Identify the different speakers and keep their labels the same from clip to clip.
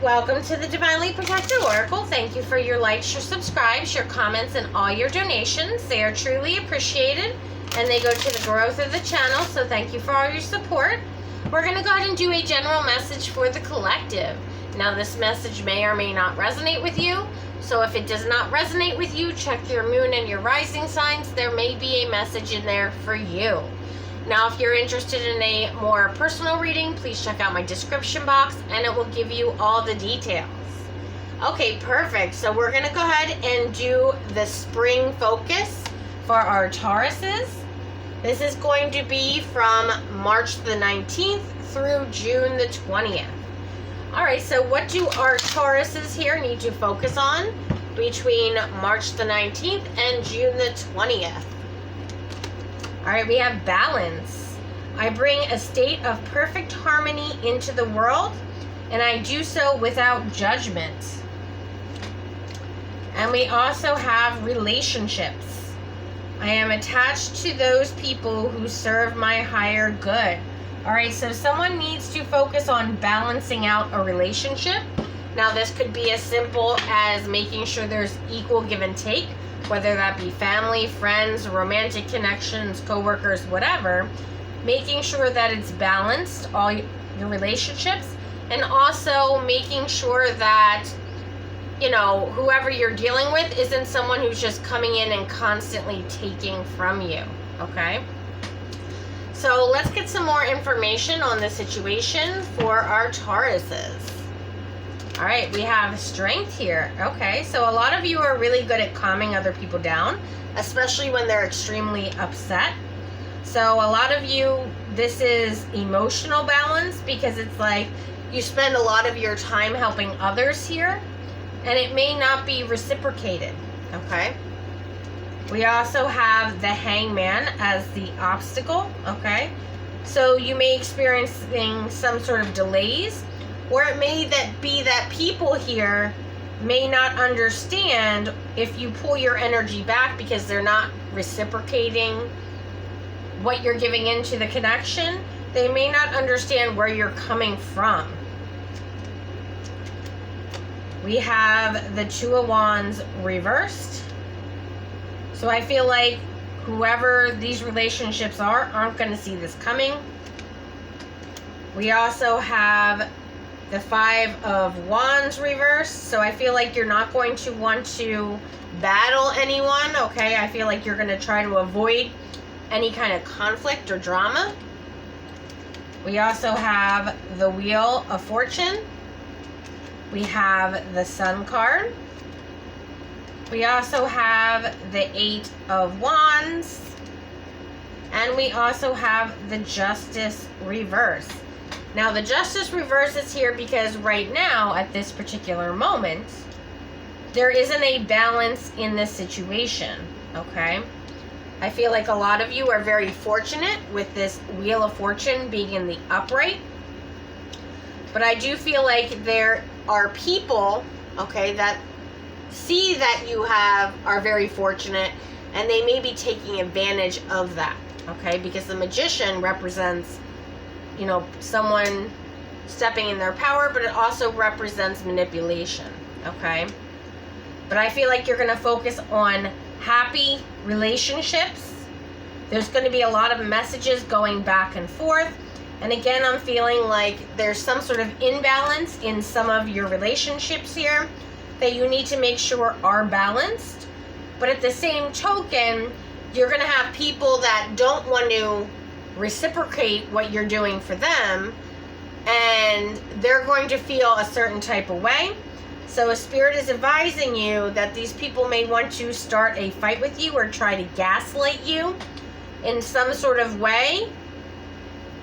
Speaker 1: Welcome to the Divinely Protected Oracle. Thank you for your likes, your subscribes, your comments, and all your donations. They are truly appreciated, and they go to the growth of the channel, so thank you for all your support. We're going to go ahead and do a general message for the collective. Now, this message may or may not resonate with you, so if it does not resonate with you, check your moon and your rising signs. There may be a message in there for you. Now, if you're interested in a more personal reading, please check out my description box and it will give you all the details. Okay, perfect. So we're going to go ahead and do the spring focus for our Tauruses. This is going to be from March the 19th through June the 20th. All right, so what do our Tauruses here need to focus on between March the 19th and June the 20th? All right, we have balance. I bring a state of perfect harmony into the world, and I do so without judgment. And we also have relationships. I am attached to those people who serve my higher good. All right, so someone needs to focus on balancing out a relationship. Now, this could be as simple as making sure there's equal give and take, whether that be family, friends, romantic connections, co-workers, whatever. Making sure that it's balanced, all your relationships, and also making sure that, you know, whoever you're dealing with isn't someone who's just coming in and constantly taking from you, okay? So let's get some more information on the situation for our Tauruses. All right, we have strength here. Okay, so a lot of you are really good at calming other people down, especially when they're extremely upset. So a lot of you, this is emotional balance, because it's like you spend a lot of your time helping others here, and it may not be reciprocated, okay? We also have the Hangman as the obstacle, okay? So you may experience some sort of delays, or it may be that people here may not understand if you pull your energy back because they're not reciprocating what you're giving into the connection. They may not understand where you're coming from. We have the Two of Wands reversed. So I feel like whoever these relationships aren't going to see this coming. We also have the Five of Wands reversed. So I feel like you're not going to want to battle anyone, okay? I feel like you're going to try to avoid any kind of conflict or drama. We also have the Wheel of Fortune. We have the Sun card. We also have the Eight of Wands. And we also have the Justice reverse. Now, the Justice reverse is here because right now, at this particular moment, there isn't a balance in this situation, okay? I feel like a lot of you are very fortunate with this Wheel of Fortune being in the upright. But I do feel like there are people, okay, that see that you are very fortunate, and they may be taking advantage of that, okay? Because the Magician represents, you know, someone stepping in their power, but it also represents manipulation, okay? But I feel like you're going to focus on happy relationships. There's going to be a lot of messages going back and forth. And again, I'm feeling like there's some sort of imbalance in some of your relationships here that you need to make sure are balanced. But at the same token, you're going to have people that don't want to reciprocate what you're doing for them, and they're going to feel a certain type of way. So Spirit is advising you that these people may want to start a fight with you or try to gaslight you in some sort of way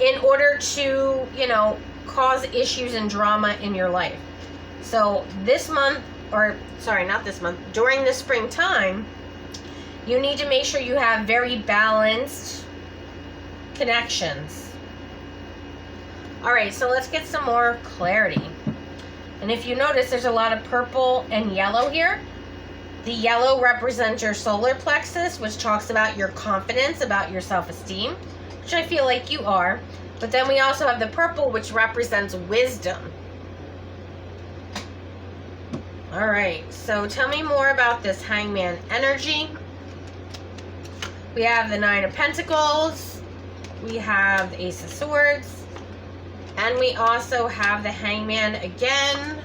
Speaker 1: in order to, you know, cause issues and drama in your life. So this month, or sorry, not this month, during the springtime, you need to make sure you have very balanced connections. All right, so let's get some more clarity. And if you notice, there's a lot of purple and yellow here. The yellow represents your solar plexus, which talks about your confidence, about your self-esteem, which I feel like you are. But then we also have the purple, which represents wisdom. All right, so tell me more about this Hangman energy. We have the Nine of Pentacles. We have the Ace of Swords. And we also have the Hangman again,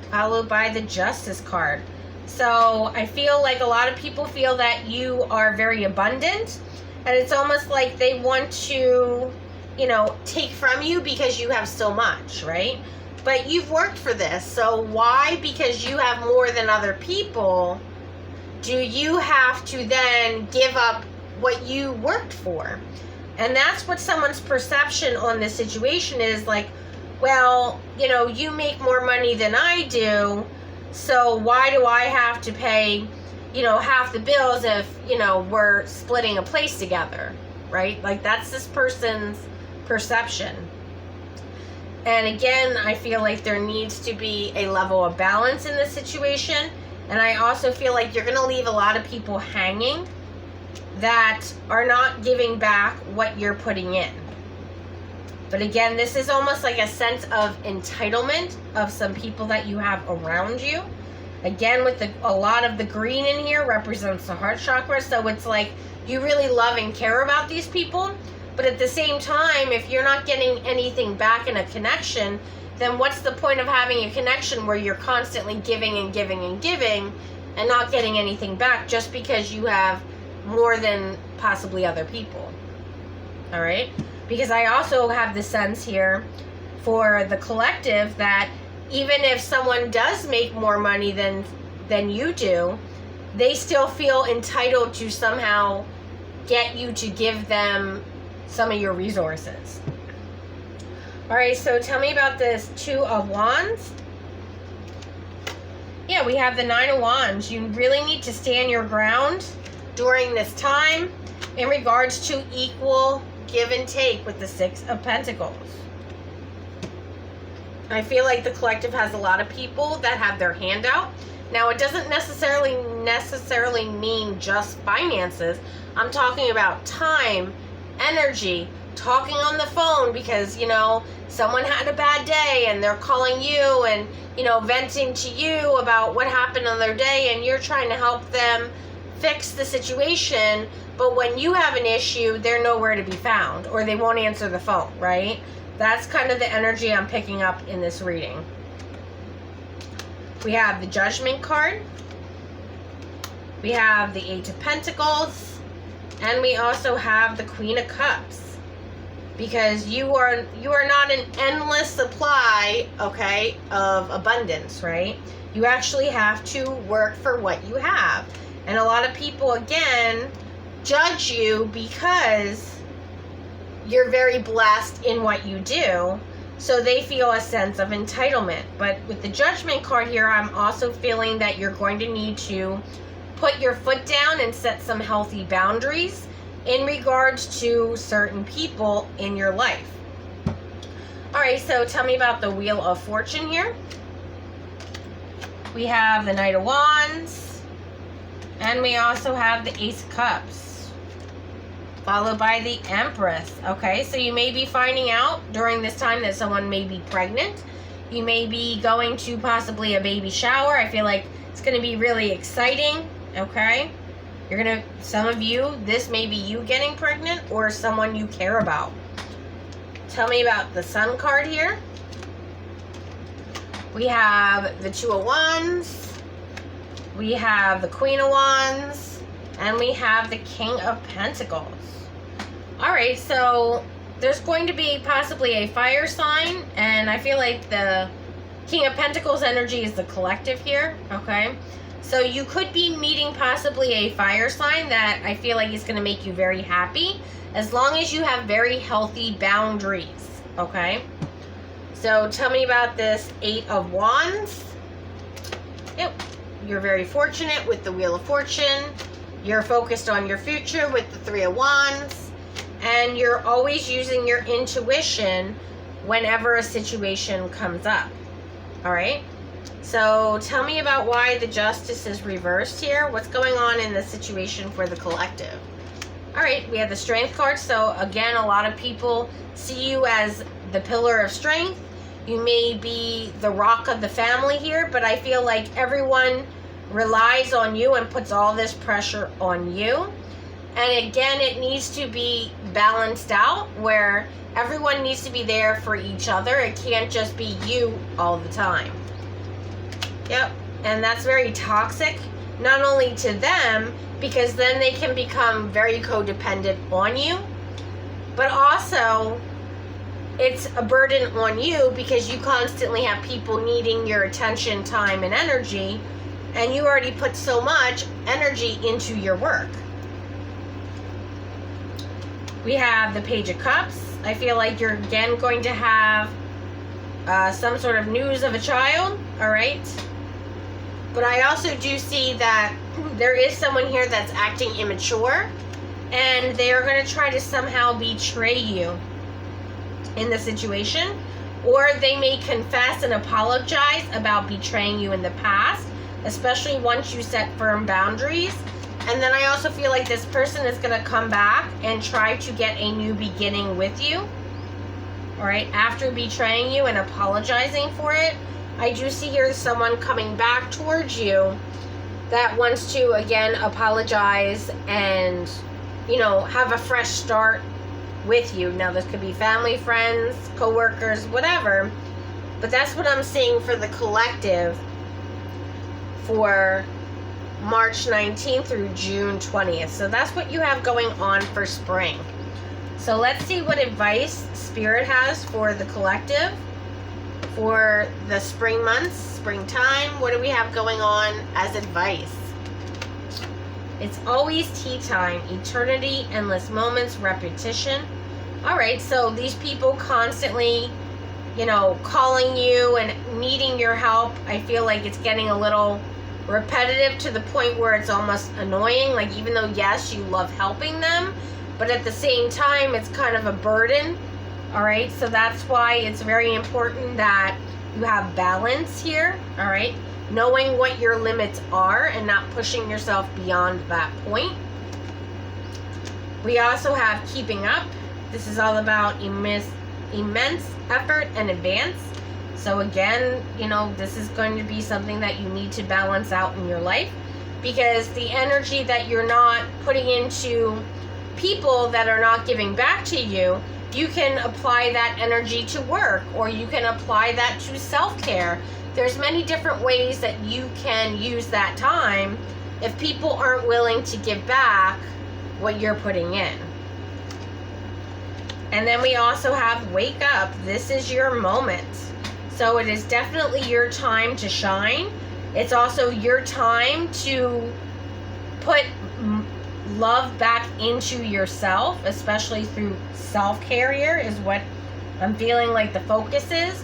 Speaker 1: followed by the Justice card. So I feel like a lot of people feel that you are very abundant. And it's almost like they want to, you know, take from you because you have so much, right? But you've worked for this. So why, because you have more than other people, do you have to then give up what you worked for? And that's what someone's perception on this situation is, like, well, you know, you make more money than I do, so why do I have to pay, you know, half the bills if, you know, we're splitting a place together, right? Like, that's this person's perception. And again, I feel like there needs to be a level of balance in this situation. And I also feel like you're going to leave a lot of people hanging that are not giving back what you're putting in. But again, this is almost like a sense of entitlement of some people that you have around you. Again, with a lot of the green in here represents the heart chakra. So it's like you really love and care about these people. But at the same time, if you're not getting anything back in a connection, then what's the point of having a connection where you're constantly giving and giving and giving and not getting anything back just because you have more than possibly other people? All right? Because I also have the sense here for the collective that even if someone does make more money than you do, they still feel entitled to somehow get you to give them some of your resources. All right, so tell me about this Two of Wands. Yeah, we have the Nine of Wands. You really need to stand your ground during this time in regards to equal give and take with the Six of Pentacles. I feel like the collective has a lot of people that have their hand out. Now, it doesn't necessarily mean just finances. I'm talking about time, energy, talking on the phone because, you know, someone had a bad day and they're calling you and, you know, venting to you about what happened on their day, and you're trying to help them fix the situation. But when you have an issue, they're nowhere to be found, or they won't answer the phone, right? That's kind of the energy I'm picking up in this reading. We have the Judgment card. We have the Eight of Pentacles. And we also have the Queen of Cups. Because you are not an endless supply, okay, of abundance, right? You actually have to work for what you have. And a lot of people, again, judge you because you're very blessed in what you do. So they feel a sense of entitlement. But with the Judgment card here, I'm also feeling that you're going to need to put your foot down and set some healthy boundaries in regards to certain people in your life. All right, so tell me about the Wheel of Fortune here. We have the Knight of Wands, and we also have the Ace of Cups, followed by the Empress. Okay, so you may be finding out during this time that someone may be pregnant. You may be going to possibly a baby shower. I feel like it's going to be really exciting. Okay, some of you, this may be you getting pregnant or someone you care about. Tell me about the Sun card here. We have the Two of Wands, we have the Queen of Wands, and we have the King of Pentacles. All right, so there's going to be possibly a fire sign, and I feel like the King of Pentacles energy is the collective here, okay? So you could be meeting possibly a fire sign that I feel like is going to make you very happy, as long as you have very healthy boundaries, okay? So tell me about this Eight of Wands. Yep, you're very fortunate with the Wheel of Fortune. You're focused on your future with the Three of Wands. And you're always using your intuition whenever a situation comes up, all right? So tell me about why the Justice is reversed here. What's going on in the situation for the collective? All right, we have the Strength card. So again, a lot of people see you as the pillar of strength. You may be the rock of the family here, but I feel like everyone relies on you and puts all this pressure on you. And again, it needs to be balanced out where everyone needs to be there for each other. It can't just be you all the time. Yep. And that's very toxic, not only to them, because then they can become very codependent on you, but also it's a burden on you because you constantly have people needing your attention, time, and energy, and you already put so much energy into your work. We have the Page of Cups. I feel like you're again going to have some sort of news of a child, all right? But I also do see that there is someone here that's acting immature, and they're going to try to somehow betray you in the situation, or they may confess and apologize about betraying you in the past, especially once you set firm boundaries. And then I also feel like this person is going to come back and try to get a new beginning with you, all right, after betraying you and apologizing for it. I do see here someone coming back towards you that wants to, again, apologize and, you know, have a fresh start with you. Now, this could be family, friends, co-workers, whatever. But that's what I'm seeing for the collective for March 19th through June 20th. So that's what you have going on for spring. So let's see what advice Spirit has for the collective for the spring months, springtime. What do we have going on as advice? It's always tea time, eternity, endless moments, repetition. All right, so these people constantly, you know, calling you and needing your help. I feel like it's getting a little repetitive to the point where it's almost annoying. Like, even though, yes, you love helping them, but at the same time, it's kind of a burden. All right, so that's why it's very important that you have balance here, all right? Knowing what your limits are and not pushing yourself beyond that point. We also have keeping up. This is all about immense effort and advance. So again, you know, this is going to be something that you need to balance out in your life, because the energy that you're not putting into people that are not giving back to you, you can apply that energy to work, or you can apply that to self-care. There's many different ways that you can use that time if people aren't willing to give back what you're putting in. And then we also have wake up. This is your moment. So it is definitely your time to shine. It's also your time to put love back into yourself, especially through self-care here is what I'm feeling like the focus is.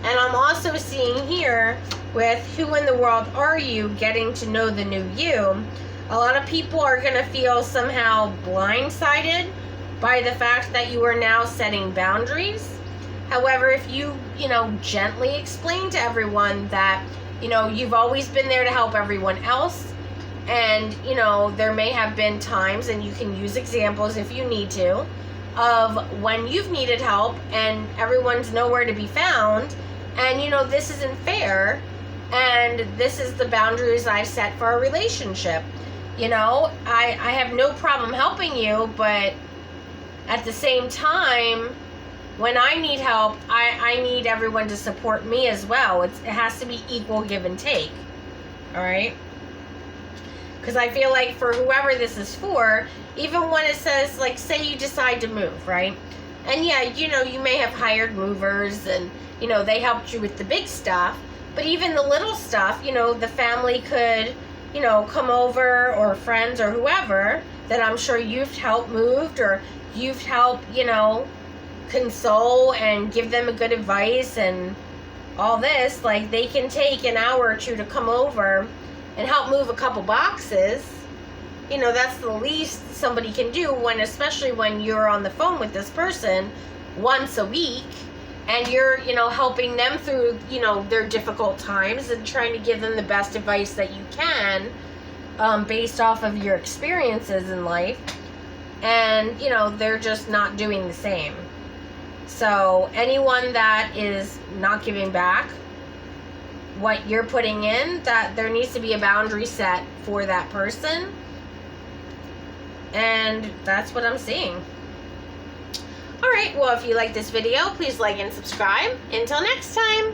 Speaker 1: And I'm also seeing here with who in the world are you, getting to know the new you. A lot of people are going to feel somehow blindsided by the fact that you are now setting boundaries. However, if you gently explain to everyone that, you've always been there to help everyone else, and, there may have been times, and you can use examples if you need to, of when you've needed help and everyone's nowhere to be found, and, this isn't fair, and this is the boundaries I've set for our relationship. I have no problem helping you, but at the same time, when I need help, I need everyone to support me as well. It has to be equal give and take. All right? Because I feel like for whoever this is for, even when it says, like, say you decide to move, right? And yeah, you may have hired movers and, they helped you with the big stuff. But even the little stuff, the family could, come over, or friends or whoever that I'm sure you've helped moved, or you've helped, console and give them a good advice and all this. Like, they can take an hour or two to come over and help move a couple boxes. That's the least somebody can do, especially when you're on the phone with this person once a week and you're, helping them through, their difficult times and trying to give them the best advice that you can, based off of your experiences in life. And, they're just not doing the same. So anyone that is not giving back what you're putting in, that there needs to be a boundary set for that person. And that's what I'm seeing. All right, well, if you like this video, please like and subscribe. Until next time.